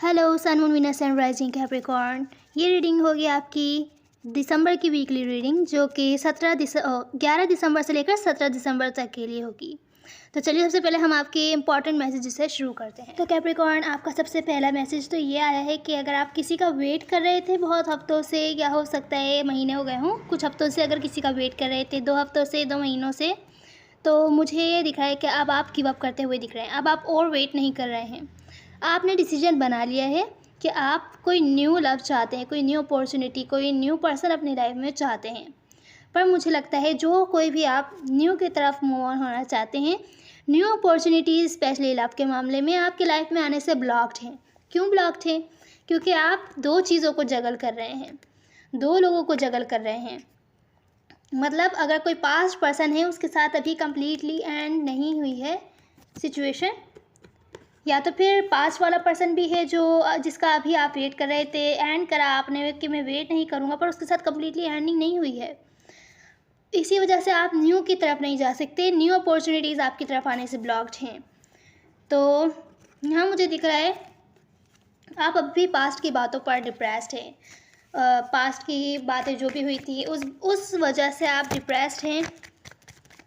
Hello sun moon Venus and rising Capricorn. ये reading होगी आपकी दिसंबर की वीकली रीडिंग, जो कि 11 दिसंबर से लेकर 17 दिसंबर तक के लिए होगी। तो चलिए सबसे पहले हम आपके इंपॉर्टेंट मैसेज से शुरू करते हैं। तो कैप्रिकॉर्न, आपका सबसे पहला मैसेज तो ये आया है कि अगर आप किसी का वेट कर रहे थे बहुत हफ्तों से, या हो सकता है महीने हो गए हों, कुछ हफ्तों से अगर किसी का वेट कर रहे थे, 2 हफ्तों से, 2 महीनों से, तो मुझे ये दिख रहा है कि अब आप गिव अप करते हुए दिख रहे हैं। अब आप और वेट नहीं कर रहे हैं। आपने डिसीजन बना लिया है कि आप कोई न्यू लव चाहते हैं, कोई न्यू अपॉर्चुनिटी, कोई न्यू पर्सन अपनी लाइफ में चाहते हैं। पर मुझे लगता है जो कोई भी आप न्यू की तरफ मूव ऑन होना चाहते हैं, न्यू अपॉर्चुनिटीज़ स्पेशली लव के मामले में आपके लाइफ में आने से ब्लॉक्ड हैं। क्यों ब्लॉक्ड हैं? क्योंकि आप 2 चीज़ों को जगल कर रहे हैं, 2 लोगों को जगल कर रहे हैं। मतलब अगर कोई पास्ट पर्सन है, उसके साथ अभी कम्प्लीटली एंड नहीं हुई है सिचुएशन, या तो फिर पास्ट वाला पर्सन भी है जो जिसका अभी आप वेट कर रहे थे, एंड करा आपने कि मैं वेट नहीं करूँगा, पर उसके साथ कम्प्लीटली एंडिंग नहीं हुई है। इसी वजह से आप न्यू की तरफ नहीं जा सकते, न्यू अपॉर्चुनिटीज़ आपकी तरफ आने से ब्लॉक्ड हैं। तो यहाँ मुझे दिख रहा है आप अब भी पास्ट की बातों पर डिप्रेस्ड हैं। पास्ट की बातें जो भी हुई थी उस वजह से आप डिप्रेस्ड हैं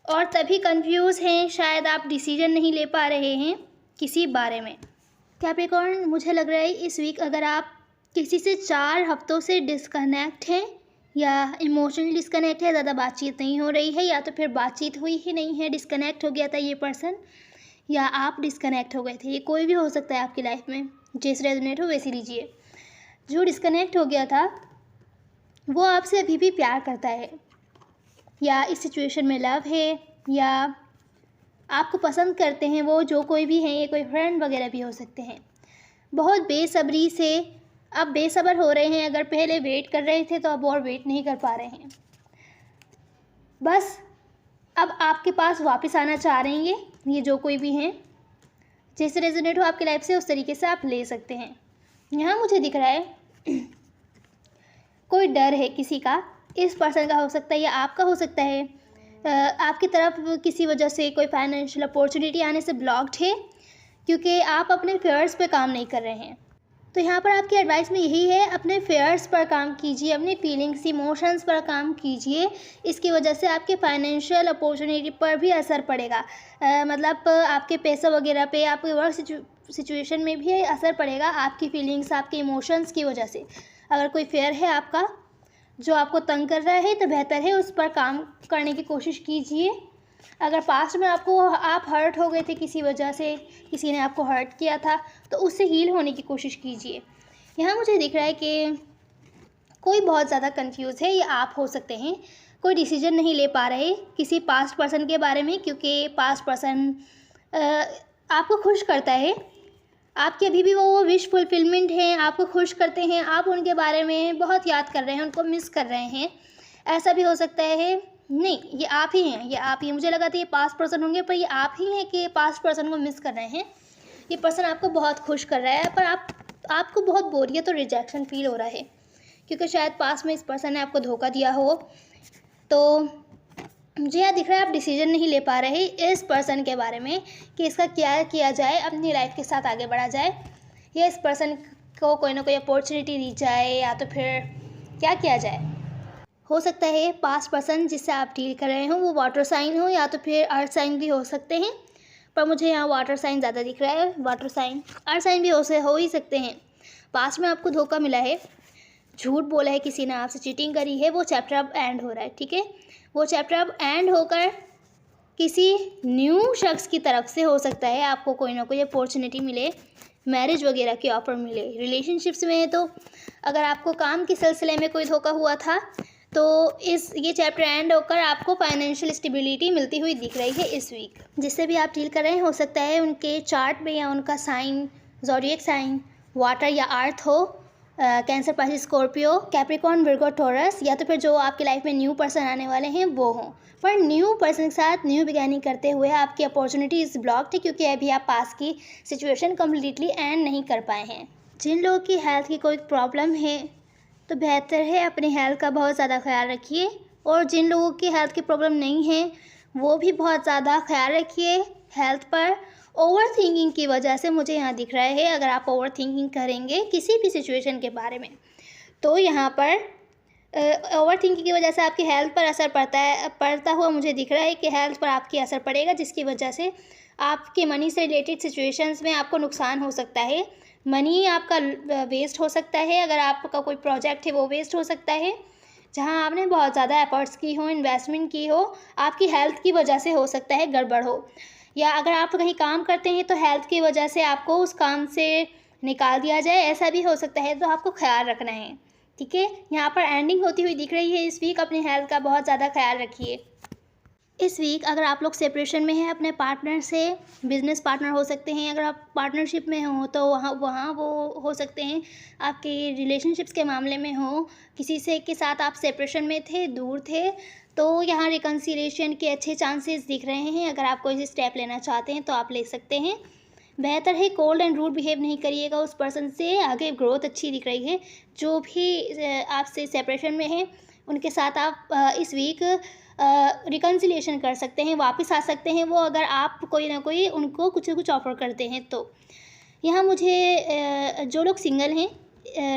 और तभी कंफ्यूज हैं। शायद आप डिसीजन नहीं ले पा रहे हैं किसी बारे में। कैप्रिकॉर्न, मुझे लग रहा है इस वीक अगर आप किसी से 4 हफ्तों से डिस्कनेक्ट हैं, या इमोशनली डिस्कनेक्ट है, ज़्यादा बातचीत नहीं हो रही है, या तो फिर बातचीत हुई ही नहीं है, डिस्कनेक्ट हो गया था ये पर्सन, या आप डिस्कनेक्ट हो गए थे। ये कोई भी हो सकता है आपकी लाइफ में, जैसे रेजोनेट हो वैसे लीजिए। जो डिस्कनेक्ट हो गया था वो आपसे अभी भी प्यार करता है, या इस सिचुएशन में लव है, या आपको पसंद करते हैं वो, जो कोई भी हैं, ये कोई फ्रेंड वगैरह भी हो सकते हैं। बहुत बेसब्री से अब बेसब्र हो रहे हैं। अगर पहले वेट कर रहे थे तो अब और वेट नहीं कर पा रहे हैं। बस अब आपके पास वापस आना चाह रहे हैं ये जो कोई भी हैं। जैसे रेजोनेट हो आपकी लाइफ से उस तरीके से आप ले सकते हैं। यहाँ मुझे दिख रहा है कोई डर है किसी का, इस पर्सन का हो सकता है या आपका हो सकता है। आपकी तरफ किसी वजह से कोई फाइनेंशियल अपॉर्चुनिटी आने से ब्लॉक्ड है, क्योंकि आप अपने फेयर्स पे काम नहीं कर रहे हैं। तो यहाँ पर आपकी एडवाइस में यही है, अपने फेयर्स पर काम कीजिए, अपनी फीलिंग्स, इमोशंस पर काम कीजिए। इसकी वजह से आपके फाइनेंशियल अपॉर्चुनिटी पर भी असर पड़ेगा। मतलब आपके पैसा वगैरह पे, आपके वर्क सिचुएशन में भी असर पड़ेगा आपकी फीलिंग्स, आपके इमोशंस की वजह से। अगर कोई फेयर है आपका जो आपको तंग कर रहा है, तो बेहतर है उस पर काम करने की कोशिश कीजिए। अगर पास्ट में आप हर्ट हो गए थे किसी वजह से, किसी ने आपको हर्ट किया था, तो उससे हील होने की कोशिश कीजिए। यहाँ मुझे दिख रहा है कि कोई बहुत ज़्यादा कंफ्यूज है, या आप हो सकते हैं कोई डिसीजन नहीं ले पा रहे किसी पास्ट पर्सन के बारे में, क्योंकि पास्ट पर्सन आपको खुश करता है, आपकी अभी भी वो विश फुलफिलमेंट है, आपको खुश करते हैं, आप उनके बारे में बहुत याद कर रहे हैं, उनको मिस कर रहे हैं। ऐसा भी हो सकता है, नहीं ये आप ही हैं, ये आप ही। मुझे लगा था ये पास्ट पर्सन होंगे, पर ये आप ही हैं कि पास्ट पर्सन को मिस कर रहे हैं। ये पर्सन आपको बहुत खुश कर रहा है, पर आपको बहुत बोरियत और रिजेक्शन फील हो रहा है, क्योंकि शायद पास्ट में इस पर्सन ने आपको धोखा दिया हो। तो मुझे यहाँ दिख रहा है आप डिसीजन नहीं ले पा रहे इस पर्सन के बारे में कि इसका क्या किया जाए, अपनी लाइफ के साथ आगे बढ़ा जाए, या इस पर्सन को कोई ना कोई अपॉर्चुनिटी दी जाए, या तो फिर क्या किया जाए। हो सकता है पास्ट पर्सन जिससे आप डील कर रहे हो वो वाटर साइन हो, या तो फिर अर्थ साइन भी हो सकते हैं, पर मुझे यहाँ वाटर साइन ज़्यादा दिख रहा है। वाटर साइन, अर्थ साइन भी हो ही सकते हैं। पास्ट में आपको धोखा मिला है, झूठ बोला है किसी ने, आपसे चीटिंग करी है, वो चैप्टर अब एंड हो रहा है, ठीक है। वो चैप्टर अब एंड होकर किसी न्यू शख्स की तरफ से हो सकता है आपको कोई ना कोई अपॉर्चुनिटी मिले, मैरिज वगैरह की ऑफ़र मिले। रिलेशनशिप्स में तो अगर आपको काम के सिलसिले में कोई धोखा हुआ था, तो ये चैप्टर एंड होकर आपको फाइनेंशियल स्टेबिलिटी मिलती हुई दिख रही है इस वीक। जिससे भी आप डील कर रहे हैं, हो सकता है उनके चार्ट में या उनका साइन, ज़ोडिएक साइन वाटर या अर्थ हो, cancer, Pisces, Scorpio, Capricorn, Virgo, taurus, या तो फिर जो आपकी लाइफ में न्यू पर्सन आने वाले हैं वो हों। पर न्यू पर्सन के साथ न्यू बिगैनिंग करते हुए आपकी अपॉर्चुनिटीज़ ब्लॉक्ड है, क्योंकि अभी आप पास की सिचुएशन कम्प्लीटली एंड नहीं कर पाए हैं। जिन लोगों की हेल्थ की कोई प्रॉब्लम है, तो बेहतर है अपनी हेल्थ का बहुत ज़्यादा ख्याल रखिए, और जिन लोगों की हेल्थ की प्रॉब्लम नहीं है वो भी बहुत ज़्यादा ख्याल रखिए हेल्थ पर, ओवर थिंकिंग की वजह से मुझे यहाँ दिख रहा है, अगर आप ओवर थिंकिंग करेंगे किसी भी सिचुएशन के बारे में, तो यहाँ पर ओवर थिंकिंग की वजह से आपकी हेल्थ पर असर पड़ता हुआ मुझे दिख रहा है कि हेल्थ पर आपकी असर पड़ेगा, जिसकी वजह से आपके मनी से रिलेटेड सिचुएशंस में आपको नुकसान हो सकता है। मनी आपका वेस्ट हो सकता है, अगर आपका कोई प्रोजेक्ट है वो वेस्ट हो सकता है जहां आपने बहुत ज़्यादा एफर्ट्स की हो, इन्वेस्टमेंट की हो। आपकी हेल्थ की वजह से हो सकता है गड़बड़ हो, या अगर आप कहीं काम करते हैं तो हेल्थ की वजह से आपको उस काम से निकाल दिया जाए, ऐसा भी हो सकता है। तो आपको ख्याल रखना है, ठीक है। यहाँ पर एंडिंग होती हुई दिख रही है इस वीक, अपनी हेल्थ का बहुत ज़्यादा ख्याल रखिए। इस वीक अगर आप लोग सेपरेशन में हैं अपने पार्टनर से, बिजनेस पार्टनर हो सकते हैं, अगर आप पार्टनरशिप में हो तो वहाँ वो हो सकते हैं, आपके रिलेशनशिप्स के मामले में हो, किसी से के साथ आप सेपरेशन में थे, दूर थे, तो यहाँ रिकन्सिलिएशन के अच्छे चांसेस दिख रहे हैं। अगर आप कोई स्टेप लेना चाहते हैं तो आप ले सकते हैं। बेहतर है कोल्ड एंड रूड बिहेव नहीं करिएगा उस पर्सन से, आगे ग्रोथ अच्छी दिख रही है। जो भी आपसे सेपरेशन में है उनके साथ आप इस वीक रिकन्सिलिएशन कर सकते हैं, वापस आ सकते हैं वो, अगर आप कोई ना कोई उनको कुछ न कुछ ऑफ़र करते हैं तो। यहाँ मुझे जो लोग सिंगल हैं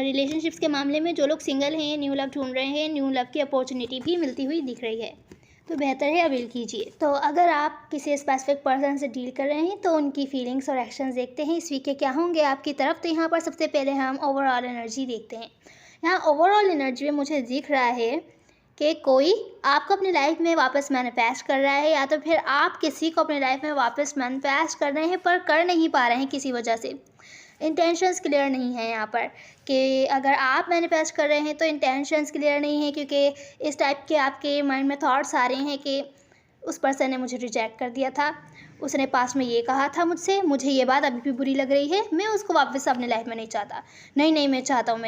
रिलेशनशिप्स के मामले में, जो लोग सिंगल हैं, न्यू लव ढूंढ रहे हैं, न्यू लव की अपॉर्चुनिटी भी मिलती हुई दिख रही है, तो बेहतर है अवेल कीजिए। तो अगर आप किसी स्पेसिफिक पर्सन से डील कर रहे हैं तो उनकी फीलिंग्स और एक्शंस देखते हैं इस वीक के क्या होंगे आपकी तरफ। तो यहाँ पर सबसे पहले हम ओवरऑल एनर्जी देखते हैं। यहाँ ओवरऑल एनर्जी में मुझे दिख रहा है कि कोई आपको अपनी लाइफ में वापस मैनिफेस्ट कर रहा है, या तो फिर आप किसी को अपनी लाइफ में वापस मैनिफेस्ट कर रहे हैं पर कर नहीं पा रहे हैं किसी वजह से। इंटेंशंस क्लियर नहीं है यहाँ पर, कि अगर आप मैनिफेस्ट कर रहे हैं तो इंटेंशंस क्लियर नहीं है, क्योंकि इस टाइप के आपके माइंड में थॉट्स आ रहे हैं कि उस पर्सन ने मुझे रिजेक्ट कर दिया था, उसने पास में ये कहा था मुझसे, मुझे ये बात अभी भी बुरी लग रही है, मैं उसको वापस अपनी लाइफ में नहीं चाहता। नहीं मैं चाहता हूँ,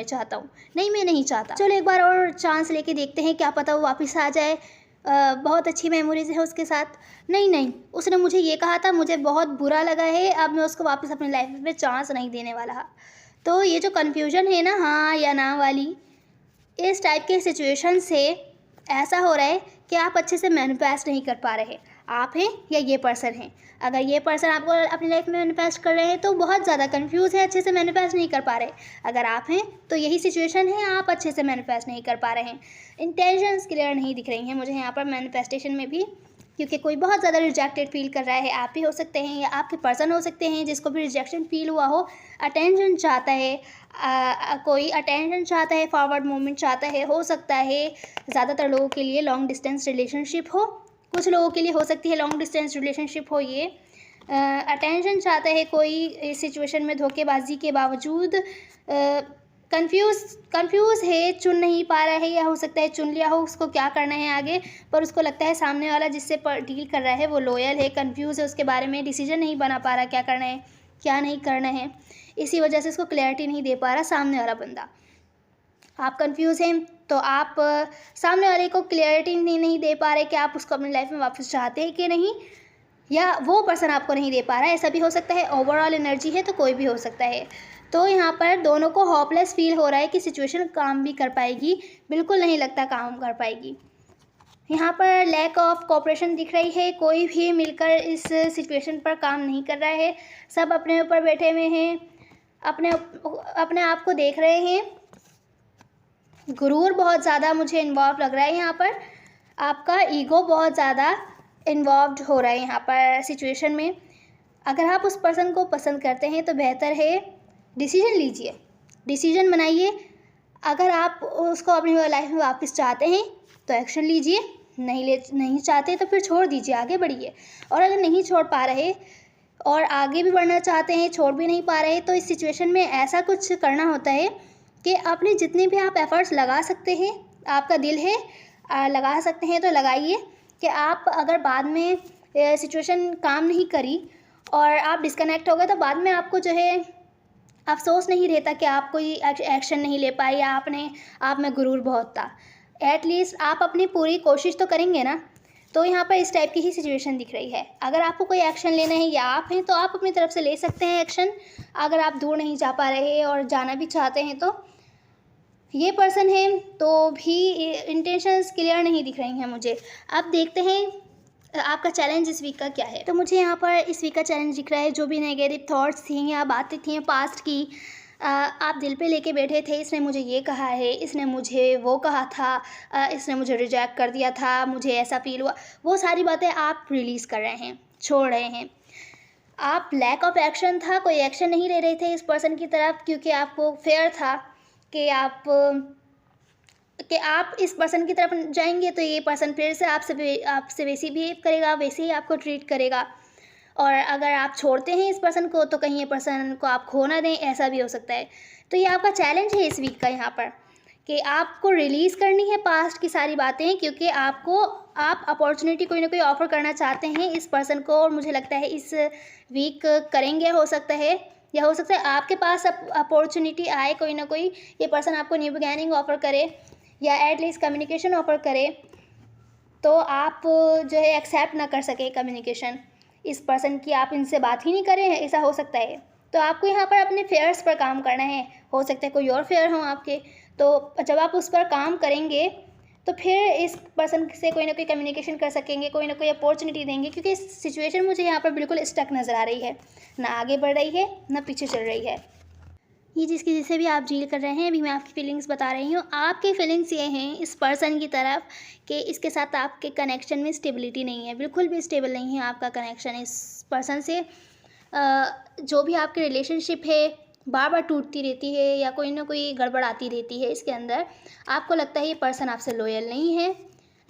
नहीं मैं नहीं चाहता। चलो एक बार और चांस लेके देखते हैं, क्या पता वो वापस आ जाए। बहुत अच्छी मेमोरीज है उसके साथ। नहीं उसने मुझे ये कहा था, मुझे बहुत बुरा लगा है, अब मैं उसको वापस अपनी लाइफ में चांस नहीं देने वाला। तो ये जो कन्फ्यूजन है ना, हाँ या ना वाली, इस टाइप के सिचुएशन से ऐसा हो रहा है कि आप अच्छे से मैनिफेस्ट नहीं कर पा रहे। आप हैं या ये पर्सन है। अगर ये पर्सन आपको अपनी लाइफ में मैनिफेस्ट कर रहे हैं तो बहुत ज़्यादा कंफ्यूज है, अच्छे से मैनिफेस्ट नहीं कर पा रहे। अगर आप हैं तो यही सिचुएशन है, आप अच्छे से मैनिफेस्ट नहीं कर पा रहे हैं। इंटेंशंस क्लियर नहीं दिख रही हैं मुझे यहाँ पर मैनिफेस्टेशन में भी, क्योंकि कोई बहुत ज़्यादा रिजेक्टेड फील कर रहा है। आप भी हो सकते हैं या आपके पर्सन हो सकते हैं जिसको भी रिजेक्शन फील हुआ हो। अटेंशन चाहता है, कोई अटेंशन चाहता है, फॉरवर्ड मूवमेंट चाहता है। हो सकता है ज़्यादातर लोगों के लिए लॉन्ग डिस्टेंस रिलेशनशिप हो, कुछ लोगों के लिए हो सकती है लॉन्ग डिस्टेंस रिलेशनशिप हो। ये अटेंशन चाहता है कोई इस सिचुएशन में धोखेबाजी के बावजूद कंफ्यूज है, चुन नहीं पा रहा है, या हो सकता है चुन लिया हो, उसको क्या करना है आगे, पर उसको लगता है सामने वाला जिससे डील कर रहा है वो लॉयल है, कंफ्यूज है उसके बारे में, डिसीजन नहीं बना पा रहा क्या करना है क्या नहीं करना है, इसी वजह से उसको क्लैरिटी नहीं दे पा रहा सामने वाला बंदा। आप कंफ्यूज हैं तो आप सामने वाले को क्लैरिटी नहीं दे पा रहे कि आप उसको अपनी लाइफ में वापस चाहते हैं कि नहीं, या वो पर्सन आपको नहीं दे पा रहा है, ऐसा भी हो सकता है। ओवरऑल एनर्जी है तो कोई भी हो सकता है। तो यहाँ पर दोनों को होपलेस फील हो रहा है कि सिचुएशन काम भी कर पाएगी, बिल्कुल नहीं लगता काम कर पाएगी। यहाँ पर लैक ऑफ कोऑपरेशन दिख रही है, कोई भी मिलकर इस सिचुएशन पर काम नहीं कर रहा है, सब अपने ऊपर बैठे हुए हैं, अपने आप को देख रहे हैं। गुरूर बहुत ज़्यादा मुझे इन्वॉल्व लग रहा है यहाँ पर, आपका ईगो बहुत ज़्यादा इन्वॉल्व हो रहा है यहाँ पर सिचुएशन में। अगर आप उस पर्सन को पसंद करते हैं तो बेहतर है डिसीजन लीजिए, डिसीजन बनाइए। अगर आप उसको अपनी लाइफ में वापस चाहते हैं तो एक्शन लीजिए, नहीं चाहते तो फिर छोड़ दीजिए, आगे बढ़िए। और अगर नहीं छोड़ पा रहे और आगे भी बढ़ना चाहते हैं, छोड़ भी नहीं पा रहे, तो इस सिचुएशन में ऐसा कुछ करना होता है कि अपने जितने भी आप एफ़र्ट्स लगा सकते हैं, आपका दिल है लगा सकते हैं तो लगाइए। कि आप अगर बाद में सिचुएशन काम नहीं करी और आप डिस्कनेक्ट हो गए तो बाद में आपको जो है अफसोस नहीं रहता कि आप कोई एक्शन नहीं ले पाए या आप में गुरूर बहुत था। एटलीस्ट आप अपनी पूरी कोशिश तो करेंगे ना। तो यहाँ पर इस टाइप की ही सिचुएशन दिख रही है। अगर आपको कोई एक्शन लेना है या आप हैं तो आप अपनी तरफ से ले सकते हैं एक्शन। अगर आप दूर नहीं जा पा रहे और जाना भी चाहते हैं तो ये पर्सन है तो भी इंटेंशंस क्लियर नहीं दिख रही हैं मुझे। अब देखते हैं आपका चैलेंज इस वीक का क्या है। तो मुझे यहाँ पर इस वीक का चैलेंज दिख रहा है, जो भी नेगेटिव थॉट्स थी या बातें थी पास्ट की, आप दिल पे लेके बैठे थे, इसने मुझे ये कहा है, इसने मुझे वो कहा था, इसने मुझे रिजेक्ट कर दिया था, मुझे ऐसा फील हुआ, वो सारी बातें आप रिलीज़ कर रहे हैं, छोड़ रहे हैं। आप लैक ऑफ एक्शन था, कोई एक्शन नहीं ले रहे थे इस पर्सन की तरफ, क्योंकि आपको फेयर था कि आप इस पर्सन की तरफ जाएंगे तो ये पर्सन फिर से आपसे वैसे बिहेव करेगा, वैसे ही आपको ट्रीट करेगा। और अगर आप छोड़ते हैं इस पर्सन को तो कहीं ये पर्सन को आप खो ना दें, ऐसा भी हो सकता है। तो ये आपका चैलेंज है इस वीक का यहाँ पर, कि आपको रिलीज़ करनी है पास्ट की सारी बातें, क्योंकि आप अपॉर्चुनिटी कोई ना कोई ऑफ़र करना चाहते हैं इस पर्सन को, और मुझे लगता है इस वीक करेंगे, हो सकता है, या हो सकता है आपके पास अपॉर्चुनिटी आए कोई ना कोई, ये पर्सन आपको न्यू बिगैनिंग ऑफ़र करे या एटलीस्ट कम्युनिकेशन ऑफ़र करे, तो आप जो है एक्सेप्ट ना कर सके कम्युनिकेशन इस पर्सन की, आप इनसे बात ही नहीं करें, ऐसा हो सकता है। तो आपको यहाँ पर अपने फेयर्स पर काम करना है, हो सकता है कोई और फेयर हो आपके, तो जब आप उस पर काम करेंगे तो फिर इस पर्सन से कोई ना कोई कम्युनिकेशन कर सकेंगे, कोई ना कोई अपॉर्चुनिटी देंगे, क्योंकि इस सिचुएशन मुझे यहाँ पर बिल्कुल स्टक नज़र आ रही है, ना आगे बढ़ रही है ना पीछे चल रही है। ये जिसे भी आप डील कर रहे हैं, अभी मैं आपकी फीलिंग्स बता रही हूँ। आपकी फीलिंग्स ये हैं इस पर्सन की तरफ कि इसके साथ आपके कनेक्शन में स्टेबिलिटी नहीं है, बिल्कुल भी स्टेबल नहीं है आपका कनेक्शन इस पर्सन से। जो भी आपकी रिलेशनशिप है बार बार टूटती रहती है या कोई ना कोई गड़बड़ आती रहती है इसके अंदर। आपको लगता है ये पर्सन आपसे लॉयल नहीं है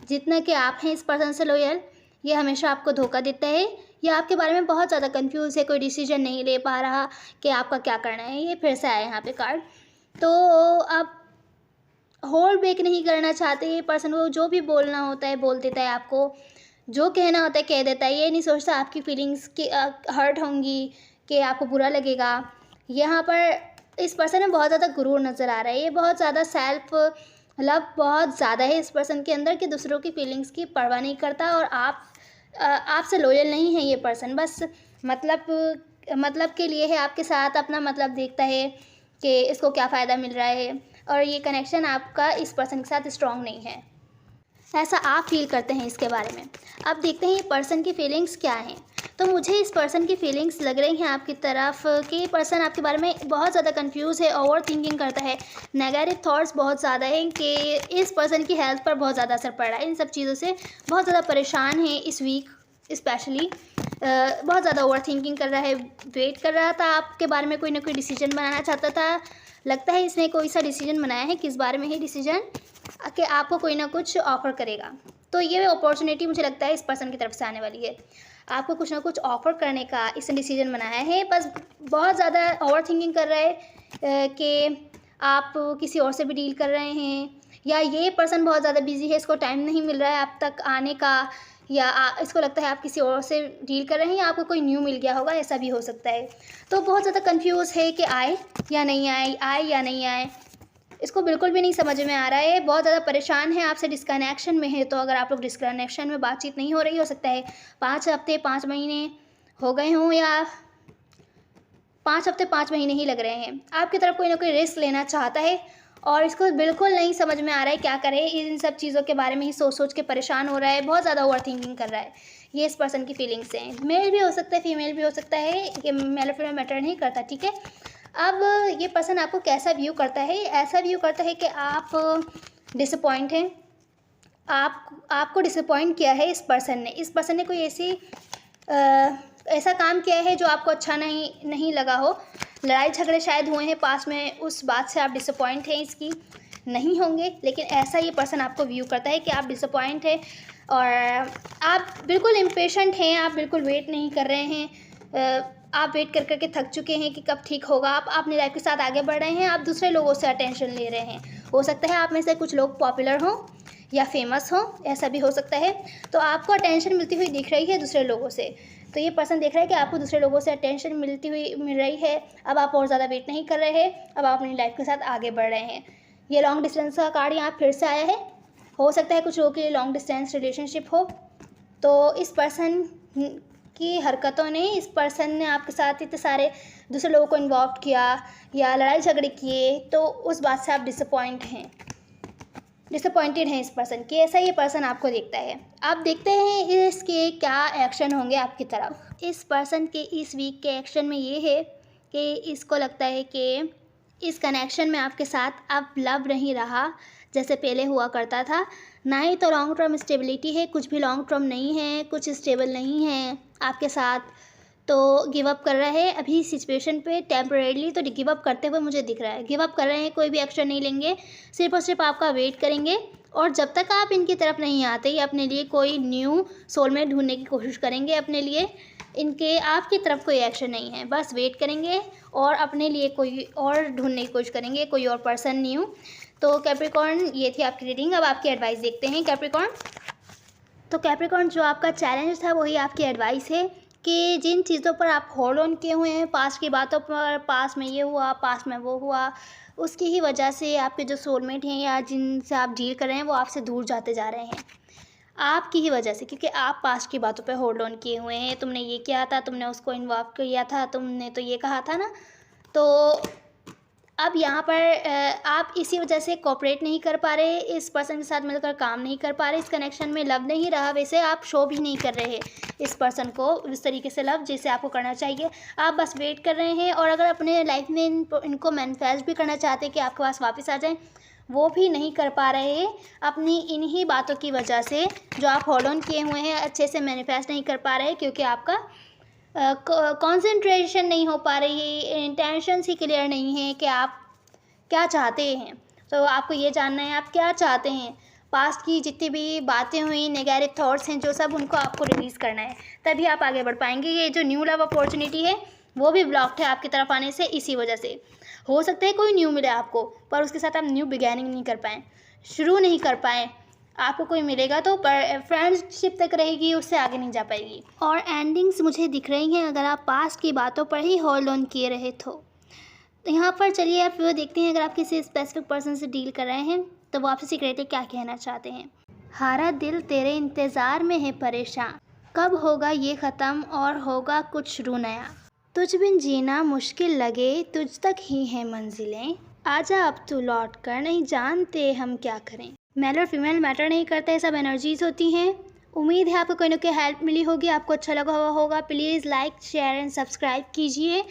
जितना कि आप हैं इस पर्सन से लॉयल। ये हमेशा आपको धोखा देता है या आपके बारे में बहुत ज़्यादा कंफ्यूज है, कोई डिसीजन नहीं ले पा रहा कि आपका क्या करना है। ये फिर से आया यहाँ पे कार्ड, तो आप होल्ड बैक नहीं करना चाहते। ये पर्सन वो जो भी बोलना होता है बोल देता है, आपको जो कहना होता है कह देता है। ये नहीं सोचता आपकी फीलिंग्स की हर्ट होंगी, कि आपको बुरा लगेगा। यहाँ पर इस पर्सन में बहुत ज़्यादा गुरूर नज़र आ रहा है। ये बहुत ज़्यादा सेल्फ लव बहुत ज़्यादा है इस पर्सन के अंदर, कि दूसरों की फीलिंग्स की परवाह नहीं करता। और आपसे लॉयल नहीं है ये पर्सन, बस मतलब के लिए है आपके साथ, अपना मतलब देखता है कि इसको क्या फ़ायदा मिल रहा है। और ये कनेक्शन आपका इस पर्सन के साथ स्ट्रॉन्ग नहीं है, ऐसा आप फील करते हैं इसके बारे में। अब देखते हैं ये पर्सन की फीलिंग्स क्या हैं। तो मुझे इस पर्सन की फीलिंग्स लग रही हैं आपकी तरफ कि ये पर्सन आपके बारे में बहुत ज़्यादा कंफ्यूज है, ओवर थिंकिंग करता है, नेगेटिव थॉट्स बहुत ज़्यादा हैं, कि इस पर्सन की हेल्थ पर बहुत ज़्यादा असर पड़ रहा है। इन सब चीज़ों से बहुत ज़्यादा परेशान है इस वीक स्पेशली। बहुत ज़्यादा ओवर थिंकिंग कर रहा है, वेट कर रहा था आपके बारे में, कोई ना कोई डिसीजन बनाना चाहता था। लगता है इसने कोई सा डिसीजन बनाया है, किस बारे में है डिसीजन, कि आपको कोई ना कुछ ऑफ़र करेगा। तो ये अपॉर्चुनिटी मुझे लगता है इस पर्सन की तरफ से आने वाली है, आपको कुछ ना कुछ ऑफ़र करने का इसने डिसीजन बनाया है। बस बहुत ज़्यादा ओवर थिंकिंग कर रहा है कि आप किसी और से भी डील कर रहे हैं, या ये पर्सन बहुत ज़्यादा बिजी है, इसको टाइम नहीं मिल रहा है आप तक आने का, या इसको लगता है आप किसी और से डील कर रहे हैं, या आपको कोई न्यू मिल गया होगा, ऐसा भी हो सकता है। तो बहुत ज़्यादा कंफ्यूज है कि आए या नहीं आए, इसको बिल्कुल भी नहीं समझ में आ रहा है। बहुत ज़्यादा परेशान है, आपसे डिस्कनेक्शन में है। तो अगर आप लोग डिस्कनेक्शन में बातचीत नहीं हो रही, हो सकता है 5 हफ्ते 5 महीने हो गए हों, या 5 हफ्ते 5 महीने ही लग रहे हैं। आपकी तरफ कोई ना कोई रिस्क लेना चाहता है और इसको बिल्कुल नहीं समझ में आ रहा है क्या करे। इन सब चीज़ों के बारे में ही सोच के परेशान हो रहा है, बहुत ज़्यादा ओवर थिंकिंग कर रहा है। ये इस पर्सन की फीलिंग्स हैं। मेल भी हो सकता है, फीमेल भी हो सकता है, ये मेल फीमेल मैटर नहीं करता, ठीक है। अब ये पर्सन आपको कैसा व्यू करता है? ऐसा व्यू करता है कि आप डिसअपॉइंट हैं, आपको डिसअपॉइंट किया है इस पर्सन ने। इस पर्सन ने कोई ऐसा काम किया है जो आपको अच्छा नहीं लगा हो। लड़ाई झगड़े शायद हुए हैं पास में, उस बात से आप डिसअपॉइंट हैं, इसकी नहीं होंगे, लेकिन ऐसा ये पर्सन आपको व्यू करता है कि आप डिसअपॉइंट हैं और आप बिल्कुल इम्पेशेंट हैं, आप बिल्कुल वेट नहीं कर रहे हैं। आप वेट कर करके थक चुके हैं कि कब ठीक होगा। आप अपनी लाइफ के साथ आगे बढ़ रहे हैं, आप दूसरे लोगों से अटेंशन ले रहे हैं। हो सकता है आप में से कुछ लोग पॉपुलर हों या फेमस हों, ऐसा भी हो सकता है। तो आपको अटेंशन मिलती हुई दिख रही है दूसरे लोगों से। तो ये पर्सन देख रहा है कि आपको दूसरे लोगों से अटेंशन मिल रही है। अब आप और ज़्यादा वेट नहीं कर रहे हैं, अब आप अपनी लाइफ के साथ आगे बढ़ रहे हैं। ये लॉन्ग डिस्टेंस का कार्ड यहाँ फिर से आया है। हो सकता है कुछ लोगों के लिए लॉन्ग डिस्टेंस रिलेशनशिप हो। तो इस पर्सन की हरकतों ने, इस पर्सन ने आपके साथ इतने सारे दूसरे लोगों को इन्वॉल्व किया या लड़ाई झगड़े किए, तो उस बात से आप डिसअपॉइंट हैं। डिसअपॉइंटेड हैं इस पर्सन के, ऐसा ये पर्सन आपको देखता है। आप देखते हैं इसके क्या एक्शन होंगे आपकी तरफ। इस पर्सन के इस वीक के एक्शन में ये है कि इसको लगता है कि इस कनेक्शन में आपके साथ अब लव नहीं रहा जैसे पहले हुआ करता था, ना ही तो लॉन्ग टर्म स्टेबिलिटी है, कुछ भी लॉन्ग टर्म नहीं है, कुछ स्टेबल नहीं है आपके साथ, तो गिव अप कर रहा है अभी सिचुएशन पे टेम्परेरीली। तो गिव अप करते हुए मुझे दिख रहा है, गिव अप कर रहे हैं, कोई भी एक्शन नहीं लेंगे, सिर्फ और सिर्फ आपका वेट करेंगे। और जब तक आप इनकी तरफ नहीं आते, ये अपने लिए कोई न्यू सोलमेट ढूंढने की कोशिश करेंगे अपने लिए, इनके आपकी तरफ कोई एक्शन नहीं है, बस वेट करेंगे और अपने लिए कोई और ढूंढने की कोशिश करेंगे, कोई और पर्सन न्यू। तो कैप्रिकॉर्न, ये थी आपकी रीडिंग। अब आपकी एडवाइस देखते हैं कैप्रिकॉर्न। तो कैप्रिकॉर्न, जो आपका चैलेंज था वही आपकी एडवाइस है कि जिन चीज़ों पर आप होल्ड ऑन किए हुए हैं, पास्ट की बातों पर, पास्ट में ये हुआ, पास्ट में वो हुआ, उसकी ही वजह से आपके जो सोलमेट हैं या जिनसे आप डील कर रहे हैं वो आपसे दूर जाते जा रहे हैं, आपकी ही वजह से, क्योंकि आप पास्ट की बातों पे होल्ड ऑन किए हुए हैं। तुमने ये किया था, तुमने उसको इन्वॉल्व किया था, तुमने तो ये कहा था ना। तो अब यहाँ पर आप इसी वजह से कोऑपरेट नहीं कर पा रहे, इस पर्सन के साथ मिलकर काम नहीं कर पा रहे, इस कनेक्शन में लव नहीं रहा, वैसे आप शो भी नहीं कर रहे इस पर्सन को इस तरीके से लव जैसे आपको करना चाहिए। आप बस वेट कर रहे हैं, और अगर अपने लाइफ में इनको मैनिफेस्ट भी करना चाहते हैं कि आपके पास वापस आ जाएं, वो भी नहीं कर पा रहे हैं अपनी इन्हीं बातों की वजह से, जो आप होल्ड ऑन किए हुए हैं अच्छे से मैनिफेस्ट नहीं कर पा रहे, क्योंकि आपका कंसंट्रेशन नहीं हो पा रही है, इंटेंशंस ही क्लियर नहीं है कि आप क्या चाहते हैं। तो आपको ये जानना है आप क्या चाहते हैं, पास्ट की जितनी भी बातें हुई, नेगेटिव थॉट्स हैं जो सब, उनको आपको रिलीज़ करना है, तभी आप आगे बढ़ पाएंगे। ये जो न्यू लव अपॉर्चुनिटी है वो भी ब्लॉक्ड है आपकी तरफ आने से, इसी वजह से। हो सकता है कोई न्यू मिले आपको, पर उसके साथ आप न्यू बिगैनिंग नहीं कर पाएँ, शुरू नहीं कर पाएँ। आपको कोई मिलेगा तो फ्रेंडशिप तक रहेगी, उससे आगे नहीं जा पाएगी। और एंडिंग्स मुझे दिख रही हैं अगर आप पास्ट की बातों पर ही होल्ड ऑन किए रहे तो यहाँ पर चलिए आप वो देखते हैं, अगर आप किसी स्पेसिफिक पर्सन से डील कर रहे हैं तो वो आपसे सीक्रेटली क्या कहना चाहते हैं। हारा दिल तेरे इंतज़ार में है परेशान, कब होगा ये ख़त्म और होगा कुछ शुरू नया, तुझ बिन जीना मुश्किल लगे, तुझ तक ही है मंजिलें, आजा अब तू लौट कर, नहीं जानते हम क्या करें। मेल और फीमेल मैटर नहीं करते, सब एनर्जीज होती हैं। उम्मीद है आपको कोई ना कोई हेल्प मिली होगी, आपको अच्छा लगा हुआ होगा। Please like, share and subscribe कीजिए।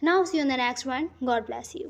Now see you in the next one. God bless you.